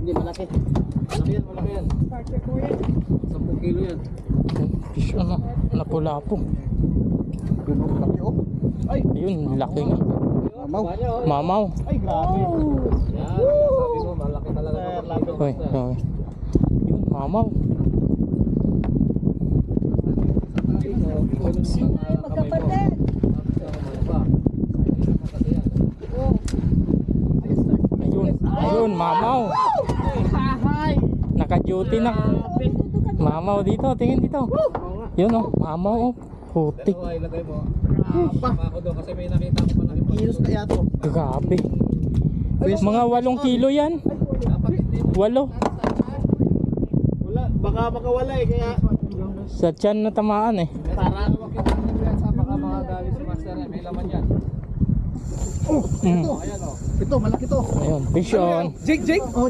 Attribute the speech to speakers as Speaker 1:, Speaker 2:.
Speaker 1: Hindi, malaki. Malaki yan, malaki yan. 10 kilo yan.
Speaker 2: Fish ano, lapu-lapu.
Speaker 1: Ay!
Speaker 2: Ayun, laki nga.
Speaker 1: Mamaw.
Speaker 2: Mamaw.
Speaker 1: Ay, grabe. Yan, sabi mo, malaki talaga.
Speaker 2: Hoy, hoy. Yun, mamaw.
Speaker 3: Magkapatid.
Speaker 2: Ayun, ayun, mamaw. Naka-duty na. Mamaw dito, tingin dito. Yun oh, mamaw oh. Putik.
Speaker 1: Ilagay mo. Ako doon kasi may nakita ko malaki.
Speaker 4: Kilos kaya to.
Speaker 2: Grabe. Mga 8 kilo yan. 8.
Speaker 4: Wala, baka makawala eh, kaya
Speaker 2: Sa tiyan na tamaan eh.
Speaker 4: parang
Speaker 1: Baka mga dali si Master may laman yan.
Speaker 2: Mm.
Speaker 4: ito, malaki to.
Speaker 2: Ayun, fish on.
Speaker 4: Jig. Oh,